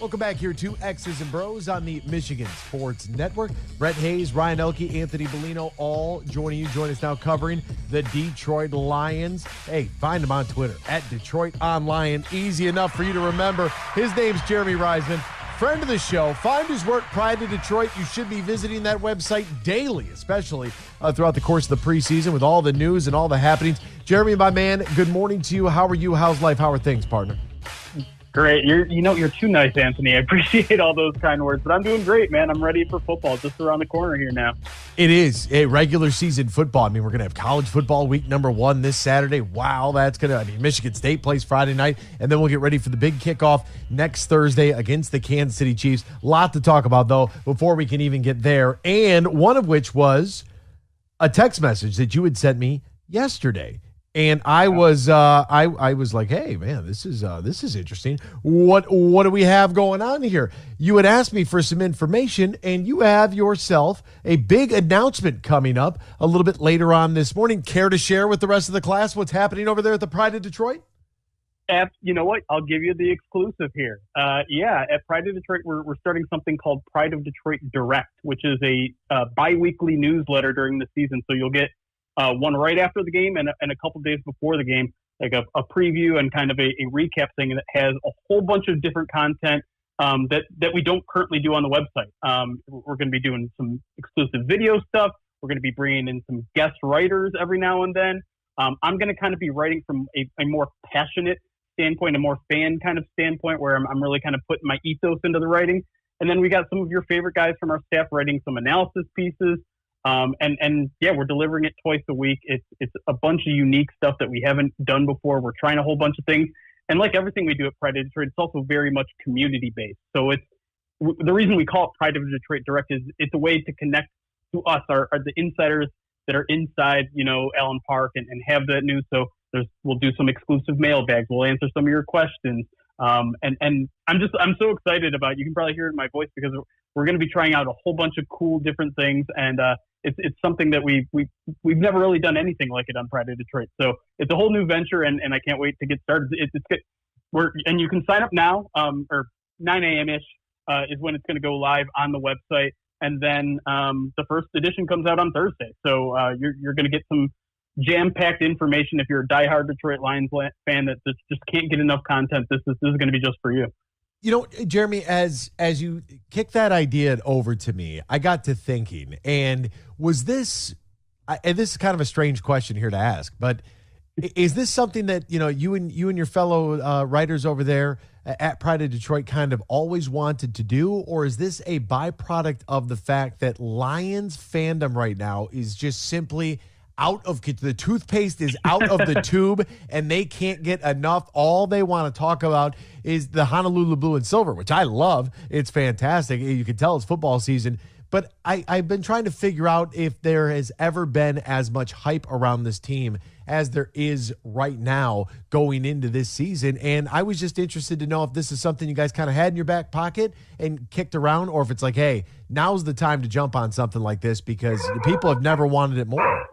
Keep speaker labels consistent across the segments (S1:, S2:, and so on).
S1: Welcome back here to X's and Bros on the Michigan Sports Network. Brett Hayes, Ryan Elke, Anthony Bellino, all joining you. Join us now covering the Detroit Lions. Hey, find him on Twitter at Detroit On Lion. Easy enough for you to remember. His name's Jeremy Reisman, friend of the show. Find his work, Pride of Detroit. You should be visiting that website daily, especially throughout the course of the preseason with all the news and all the happenings. Jeremy, my man, good morning to you. How are you? How's life? How are things, partner?
S2: Great. You're too nice, Anthony. I appreciate all those kind words, but I'm doing great, man. I'm ready for football just around the corner here now.
S1: It is a regular season football. I mean, we're going to have college football week number 1 this Saturday. Wow, that's going to, Michigan State plays Friday night, and then we'll get ready for the big kickoff next Thursday against the Kansas City Chiefs. Lot to talk about, though, before we can even get there, and one of which was a text message that you had sent me yesterday. And I was like, hey man, this is interesting. What do we have going on here? You had asked me for some information, and you have yourself a big announcement coming up a little bit later on this morning. Care to share with the rest of the class what's happening over there at the Pride of Detroit?
S2: You know what? I'll give you the exclusive here. At Pride of Detroit, we're starting something called Pride of Detroit Direct, which is a bi-weekly newsletter during the season. So you'll get one right after the game and a couple days before the game, like a preview and kind of a recap thing that has a whole bunch of different content that we don't currently do on the website. We're going to be doing some exclusive video stuff. We're going to be bringing in some guest writers every now and then. I'm going to kind of be writing from a more passionate standpoint, a more fan kind of standpoint, where I'm really kind of putting my ethos into the writing. And then we got some of your favorite guys from our staff writing some analysis pieces. We're delivering it twice a week. It's a bunch of unique stuff that we haven't done before. We're trying a whole bunch of things. And like everything we do at Pride of Detroit, it's also very much community based. So the reason we call it Pride of Detroit Direct is it's a way to connect to us, are the insiders that are inside, Allen Park and have that news. So we'll do some exclusive mailbags. We'll answer some of your questions. And I'm so excited about it. You can probably hear it in my voice because we're going to be trying out a whole bunch of cool different things. And, it's something that we've never really done anything like it on Pride of Detroit. So it's a whole new venture, and I can't wait to get started. It's good. And you can sign up now, or 9 a.m.-ish is when it's going to go live on the website. And then the first edition comes out on Thursday. So you're going to get some jam-packed information. If you're a diehard Detroit Lions fan that just can't get enough content, this is going to be just for you.
S1: Jeremy, as you kick that idea over to me, I got to thinking, and was this, and this is kind of a strange question here to ask, but is this something that, you and your fellow writers over there at Pride of Detroit kind of always wanted to do, or is this a byproduct of the fact that Lions fandom right now is just simply the toothpaste is out of the tube and they can't get enough? All they want to talk about is the Honolulu blue and silver, which I love. It's fantastic. You can tell it's football season, but I've been trying to figure out if there has ever been as much hype around this team as there is right now going into this season. And I was just interested to know if this is something you guys kind of had in your back pocket and kicked around, or if it's like, hey, now's the time to jump on something like this because people have never wanted it more.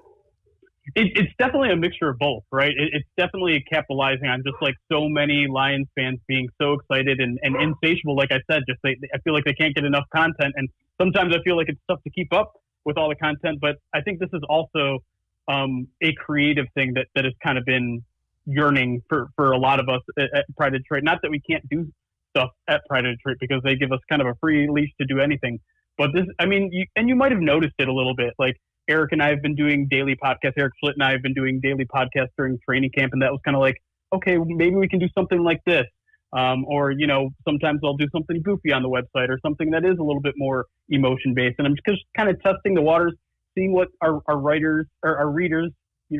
S2: It's definitely a mixture of both, right? It's definitely capitalizing on just like so many Lions fans being so excited and insatiable. Like I said, I feel like they can't get enough content. And sometimes I feel like it's tough to keep up with all the content. But I think this is also a creative thing that has kind of been yearning for a lot of us at Pride of Detroit. Not that we can't do stuff at Pride of Detroit because they give us kind of a free leash to do anything. But this, you might have noticed it a little bit. Like, Eric and I have been doing daily podcasts. Eric Schlitt and I have been doing daily podcasts during training camp, and that was kind of like, okay, maybe we can do something like this. Or sometimes I'll do something goofy on the website or something that is a little bit more emotion-based. And I'm just kind of testing the waters, seeing what our writers or our readers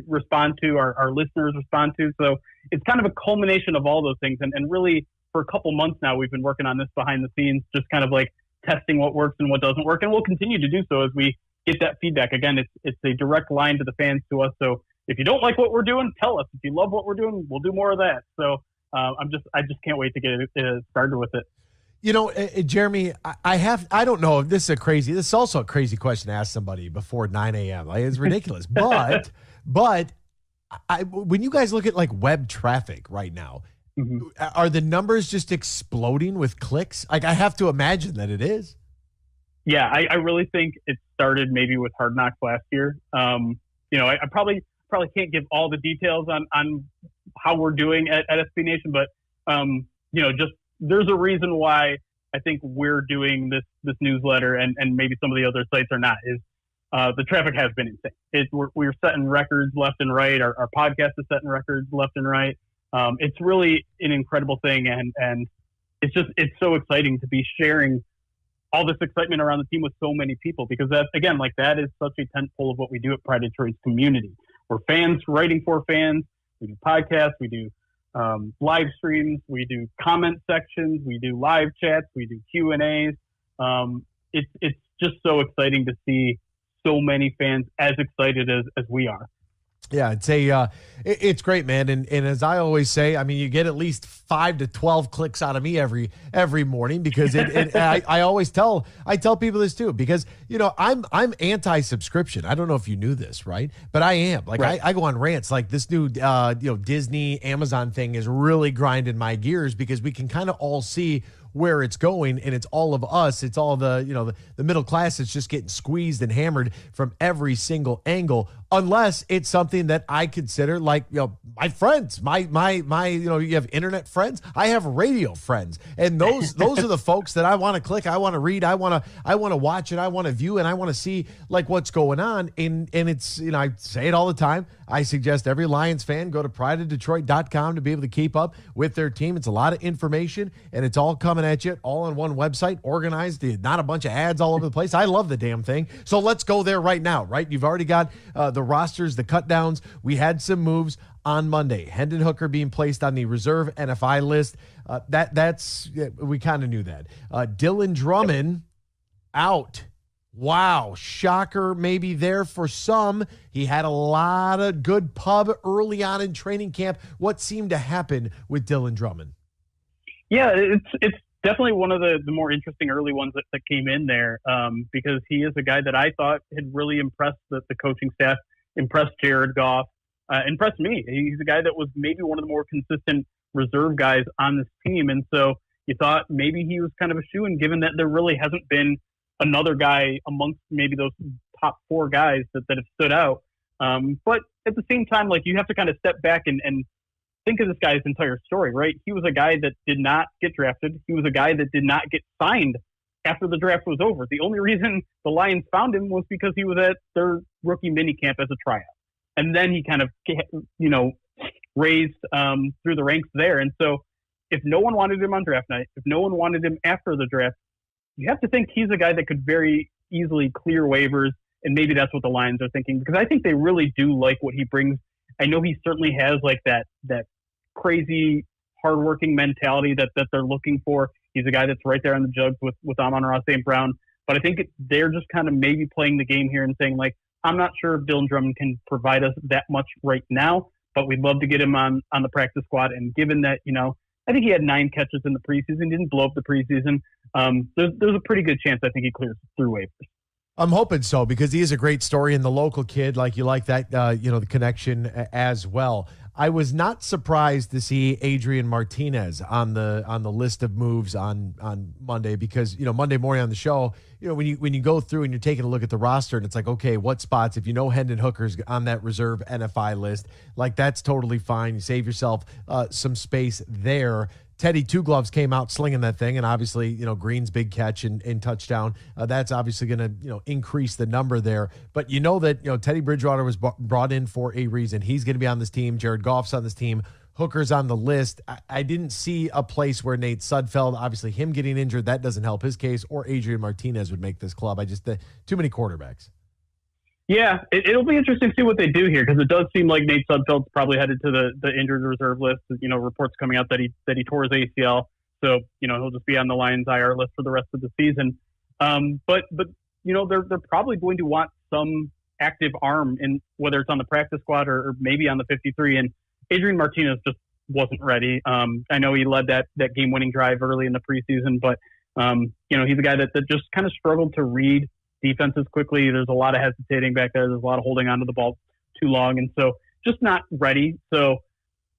S2: respond to, our listeners respond to. So it's kind of a culmination of all those things. And really, for a couple months now, we've been working on this behind the scenes, just kind of like testing what works and what doesn't work. And we'll continue to do so as we get that feedback. Again, it's a direct line to the fans to us. So if you don't like what we're doing, tell us. If you love what we're doing, we'll do more of that. So I just can't wait to get it started with it.
S1: Jeremy, I don't know if this is also a crazy question to ask somebody before 9 a.m. Like, it's ridiculous. But when you guys look at like web traffic right now, Are the numbers just exploding with clicks? Like, I have to imagine that it is.
S2: Yeah, I really think it started maybe with Hard Knocks last year. I probably can't give all the details on how we're doing at SB Nation, but just there's a reason why I think we're doing this newsletter and maybe some of the other sites are not. Is the traffic has been insane. We're setting records left and right. Our podcast is setting records left and right. It's really an incredible thing, and it's so exciting to be sharing all this excitement around the team with so many people, because that is such a tentpole of what we do at Pride Detroit's community. We're fans writing for fans. We do podcasts. We do live streams. We do comment sections. We do live chats. We do Q&As. It's just so exciting to see so many fans as excited as we are.
S1: Yeah, it's great, man. And as I always say, I mean, you get at least 5 to 12 clicks out of me every morning, because I always tell people this too, because, I'm anti-subscription. I don't know if you knew this, right? But I am. Like, right. I go on rants. Like, this new Disney, Amazon thing is really grinding my gears, because we can kind of all see where it's going, and it's all of us. It's all the middle class that's just getting squeezed and hammered from every single angle, unless it's something that I consider, like, my friends, my you have internet friends, I have radio friends, and those are the folks that I want to click, I want to read, I want to watch it, I want to view, and I want to see like what's going on. And it's, I say it all the time. I suggest every Lions fan go to prideofdetroit.com to be able to keep up with their team. It's a lot of information, and it's all coming at you all on one website, organized, not a bunch of ads all over the place. I love the damn thing. So let's go there right now, right? You've already got the rosters, the cut downs. We had some moves on Monday. Hendon Hooker being placed on the reserve NFI list. We kind of knew that. Dylan Drummond out. Wow, shocker maybe there for some. He had a lot of good pub early on in training camp. What seemed to happen with Dylan Drummond?
S2: Yeah, it's definitely one of the more interesting early ones that came in there, because he is a guy that I thought had really impressed the coaching staff, impressed Jared Goff, impressed me. He's a guy that was maybe one of the more consistent reserve guys on this team, and so you thought maybe he was kind of a shoo-in, given that there really hasn't been another guy amongst maybe those top 4 guys that have stood out. But at the same time, like, you have to kind of step back and think of this guy's entire story, right? He was a guy that did not get drafted. He was a guy that did not get signed after the draft was over. The only reason the Lions found him was because he was at their rookie minicamp as a tryout. And then he kind of, raised through the ranks there. And so if no one wanted him on draft night, if no one wanted him after the draft, you have to think he's a guy that could very easily clear waivers, and maybe that's what the Lions are thinking, because I think they really do like what he brings. I know he certainly has like that crazy, hardworking mentality that they're looking for. He's a guy that's right there on the jugs with Amon-Ra St. Brown. But I think they're just kind of maybe playing the game here and saying, like, I'm not sure if Dylan Drummond can provide us that much right now, but we'd love to get him on the practice squad. And given that, I think he had 9 catches in the preseason, didn't blow up the preseason. There's a pretty good chance I think he clears through waivers.
S1: I'm hoping so, because he is a great story, and the local kid, like, you like that, the connection as well. I was not surprised to see Adrian Martinez on the list of moves on Monday, because, Monday morning on the show, when you go through and you're taking a look at the roster, and it's like, okay, what spots, if Hendon Hooker's on that reserve NFI list, like, that's totally fine. You save yourself some space there. Teddy Two Gloves came out slinging that thing, and obviously, Green's big catch and touchdown. That's obviously going to, increase the number there. But that, Teddy Bridgewater was brought in for a reason. He's going to be on this team. Jared Goff's on this team. Hooker's on the list. I didn't see a place where Nate Sudfeld, obviously him getting injured, that doesn't help his case, or Adrian Martinez would make this club. Too many quarterbacks. Yeah,
S2: it'll be interesting to see what they do here, because it does seem like Nate Sudfeld's probably headed to the injured reserve list. Reports coming out that he tore his ACL, so he'll just be on the Lions IR list for the rest of the season. But they're probably going to want some active arm, in whether it's on the practice squad or maybe on the 53. And Adrian Martinez just wasn't ready. I know he led that game-winning drive early in the preseason, but he's a guy that just kind of struggled to read defenses quickly. There's a lot of hesitating back there. There's a lot of holding onto the ball too long, and so just not ready. So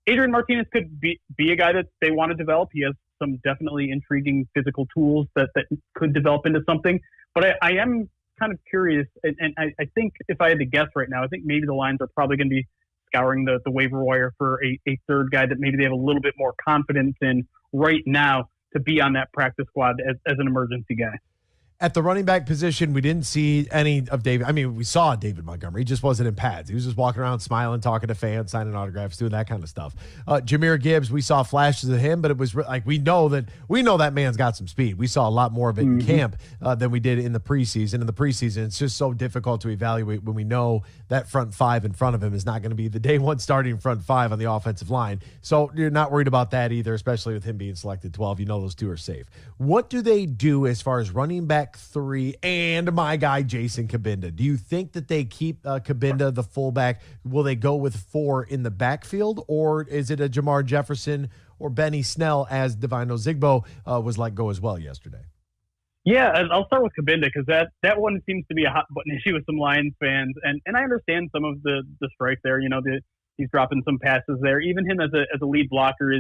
S2: Adrian Martinez could be a guy that they want to develop. He has some definitely intriguing physical tools that could develop into something. But I am kind of curious, and I think if I had to guess right now, I think maybe the Lions are probably going to be scouring the waiver wire for a third guy that maybe they have a little bit more confidence in right now to be on that practice squad as an emergency guy.
S1: At the running back position, we didn't see any of David. I mean, we saw David Montgomery. He just wasn't in pads. He was just walking around smiling, talking to fans, signing autographs, doing that kind of stuff. Jahmyr Gibbs, we saw flashes of him, but it was like we know that man's got some speed. We saw a lot more of it in camp than we did in the preseason. In the preseason, it's just so difficult to evaluate when we know that front five in front of him is not going to be the day one starting front five on the offensive line. So you're not worried about that either, especially with him being selected 12. You know those two are safe. What do they do as far as running back 3 and my guy Jason Cabinda? Do you think that they keep Cabinda the fullback? Will they go with 4 in the backfield, or is it a Jamar Jefferson or Benny Snell as Divino Zigbo was let go as well yesterday?
S2: Yeah, I'll start with Cabinda because that one seems to be a hot button issue with some Lions fans, and I understand some of the strife there. You know, he's dropping some passes there. Even him as a lead blocker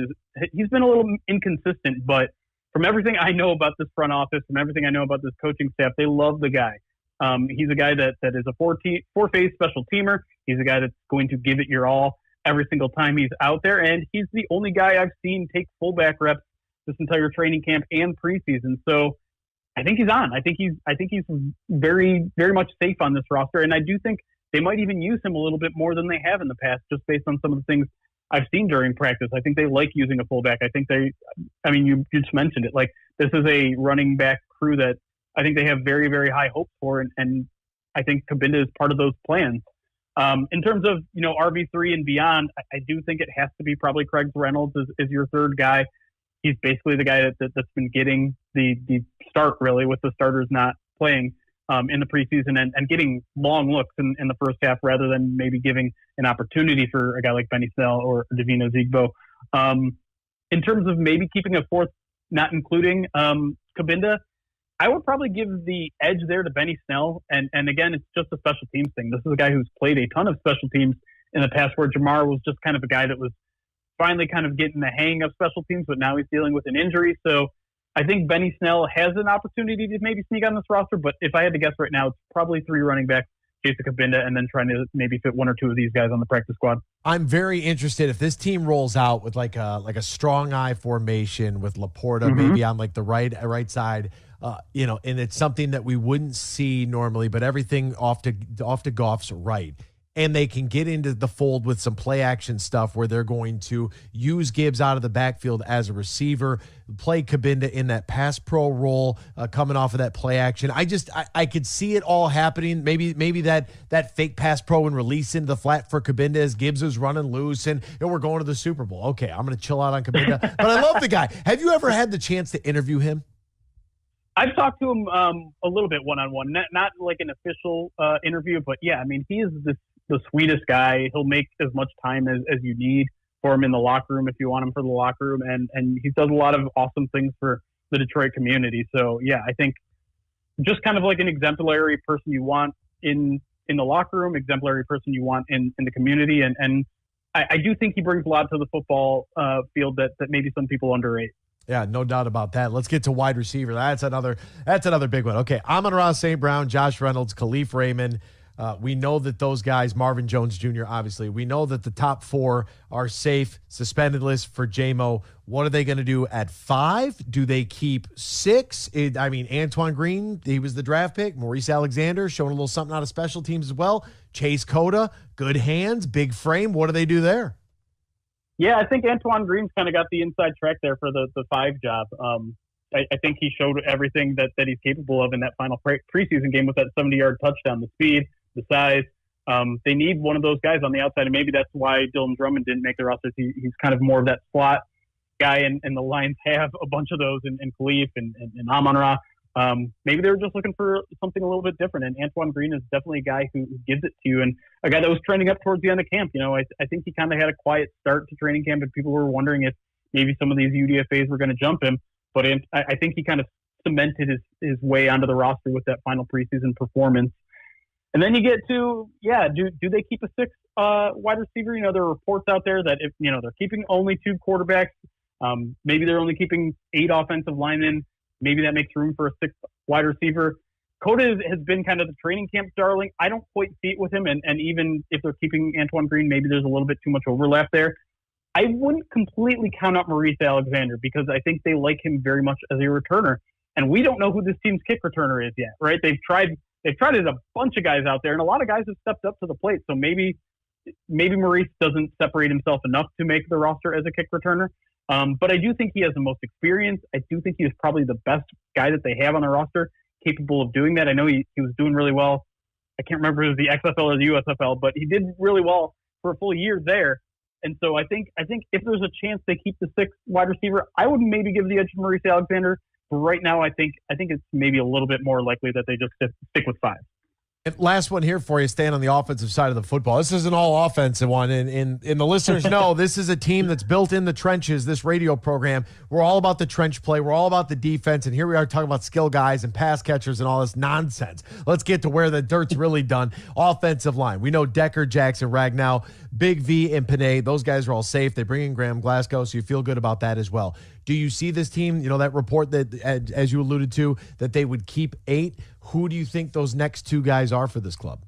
S2: he's been a little inconsistent, but from everything I know about this front office, from everything I know about this coaching staff, they love the guy. He's a guy that is a four-phase special teamer. He's a guy that's going to give it your all every single time he's out there, and he's the only guy I've seen take fullback reps this entire training camp and preseason. So I think he's on. I think he's very, very much safe on this roster, and I do think they might even use him a little bit more than they have in the past, just based on some of the things I've seen during practice. I think they like using a fullback. You just mentioned it. Like, this is a running back crew that I think they have very, very high hopes for, and I think Cabinda is part of those plans. In terms of, RB3 and beyond, I do think it has to be probably Craig Reynolds is your third guy. He's basically the guy that's been getting the start, really, with the starters not playing in the preseason and getting long looks in the first half rather than maybe giving an opportunity for a guy like Benny Snell or Divino Zigbo. In terms of maybe keeping a fourth, not including Cabinda, I would probably give the edge there to Benny Snell. And again, it's just a special teams thing. This is a guy who's played a ton of special teams in the past, where Jamar was just kind of a guy that was finally kind of getting the hang of special teams, but now he's dealing with an injury. So I think Benny Snell has an opportunity to maybe sneak on this roster, but if I had to guess right now, it's probably 3 running backs, Jason Cabinda, and then trying to maybe fit 1 or 2 of these guys on the practice squad.
S1: I'm very interested if this team rolls out with like a strong eye formation with Laporta maybe on like the right side, and it's something that we wouldn't see normally, but everything off to Goff's right. And they can get into the fold with some play action stuff where they're going to use Gibbs out of the backfield as a receiver, play Cabinda in that pass pro role, coming off of that play action. I could see it all happening. Maybe that fake pass pro and release into the flat for Cabinda as Gibbs is running loose and we're going to the Super Bowl. Okay, I'm going to chill out on Cabinda. But I love the guy. Have you ever had the chance to interview him?
S2: I've talked to him a little bit one-on-one, not like an official interview, but yeah, I mean, he is the sweetest guy. He'll make as much time as you need for him in the locker room if you want him for the locker room, and he does a lot of awesome things for the Detroit community. So yeah, I think just kind of like an exemplary person you want in the locker room, exemplary person you want in the community, and I do think he brings a lot to the football field that maybe some people underrate.
S1: Yeah, no doubt about that. Let's get to wide receiver. That's another big one. Okay, Amon-Ra St. Brown, Josh Reynolds, Khalif Raymond. We know that those guys, Marvin Jones Jr., obviously, we know that the top 4 are safe, suspended list for JMO. What are they going to do at 5? Do they keep 6? Antoine Green, he was the draft pick. Maurice Alexander showing a little something out of special teams as well. Chase Cota, good hands, big frame. What do they do there?
S2: Yeah, I think Antoine Green's kind of got the inside track there for the 5 job. I think he showed everything that he's capable of in that final preseason game with that 70-yard touchdown, the speed, the size. They need one of those guys on the outside, and maybe that's why Dylan Drummond didn't make the roster. He's kind of more of that slot guy, and the Lions have a bunch of those in Khalif and Amon-Ra. Maybe they were just looking for something a little bit different, and Antoine Green is definitely a guy who gives it to you, and a guy that was trending up towards the end of camp. I think he kind of had a quiet start to training camp, and people were wondering if maybe some of these UDFAs were going to jump him, but I think he kind of cemented his way onto the roster with that final preseason performance. And then you get to, do they keep a sixth wide receiver? There are reports out there that if they're keeping only 2 quarterbacks, maybe they're only keeping 8 offensive linemen. Maybe that makes room for a 6th wide receiver. Cota has been kind of the training camp darling. I don't quite see it with him, and even if they're keeping Antoine Green, maybe there's a little bit too much overlap there. I wouldn't completely count out Maurice Alexander because I think they like him very much as a returner, and we don't know who this team's kick returner is yet, right? They've tried it a bunch of guys out there, and a lot of guys have stepped up to the plate. So maybe Maurice doesn't separate himself enough to make the roster as a kick returner. But I do think he has the most experience. I do think he is probably the best guy that they have on the roster capable of doing that. I know he was doing really well. I can't remember if it was the XFL or the USFL, but he did really well for a full year there. And so I think if there's a chance they keep the 6th wide receiver, I would maybe give the edge to Maurice Alexander. But right now, I think it's maybe a little bit more likely that they just stick with 5.
S1: And last one here for you, staying on the offensive side of the football. This is an all offensive one, and the listeners know this is a team that's built in the trenches, this radio program. We're all about the trench play. We're all about the defense, and here we are talking about skill guys and pass catchers and all this nonsense. Let's get to where the dirt's really done. Offensive line. We know Decker, Jackson, Ragnow, Big V, and Panay. Those guys are all safe. They bring in Graham Glasgow, so you feel good about that as well. Do you see this team, that report that, as you alluded to, that they would keep 8? Who do you think those next 2 guys are for this club?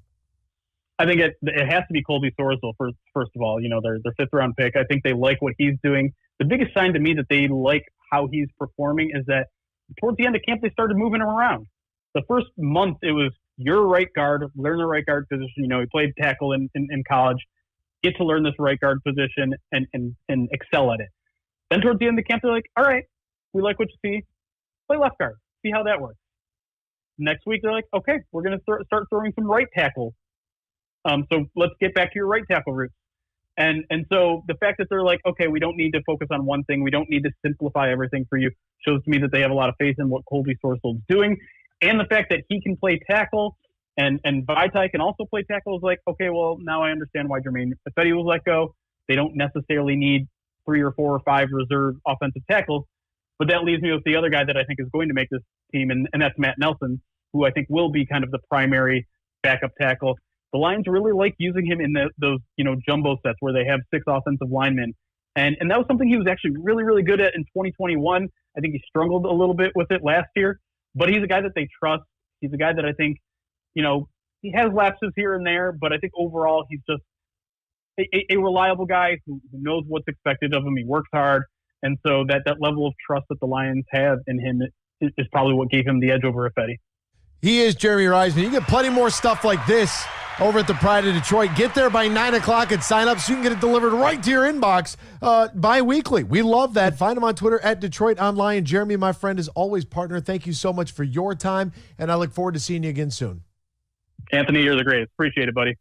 S2: I think it has to be Colby Sorsel first of all. Their 5th-round pick. I think they like what he's doing. The biggest sign to me that they like how he's performing is that towards the end of camp, they started moving him around. The first month, it was your right guard, learn the right guard position. He played tackle in college. Get to learn this right guard position and excel at it. Then towards the end of the camp, they're like, all right, we like what you see. Play left guard. See how that works. Next week, they're like, okay, we're going to start throwing some right tackle. So let's get back to your right tackle roots. And so the fact that they're like, okay, we don't need to focus on one thing. We don't need to simplify everything for you shows to me that they have a lot of faith in what Colby Sorsel is doing. And the fact that he can play tackle and Vaitai can also play tackle is like, okay, well, now I understand why Jermaine Effetti was let go. They don't necessarily need 3 or 4 or 5 reserve offensive tackles. But that leaves me with the other guy that I think is going to make this team, and that's Matt Nelson, who I think will be kind of the primary backup tackle. The Lions really like using him in those jumbo sets where they have 6 offensive linemen. And that was something he was actually really, really good at in 2021. I think he struggled a little bit with it last year, but he's a guy that they trust. He's a guy that I think, he has lapses here and there, but I think overall he's just a reliable guy who knows what's expected of him. He works hard. And so that level of trust that the Lions have in him is probably what gave him the edge over Effetti.
S1: He is Jeremy Reisman. You get plenty more stuff like this over at the Pride of Detroit. Get there by 9 o'clock and sign up so you can get it delivered right to your inbox bi-weekly. We love that. Find him on Twitter at Detroit Online. Jeremy, my friend, is always partner. Thank you so much for your time, and I look forward to seeing you again soon.
S2: Anthony, you're the greatest. Appreciate it, buddy.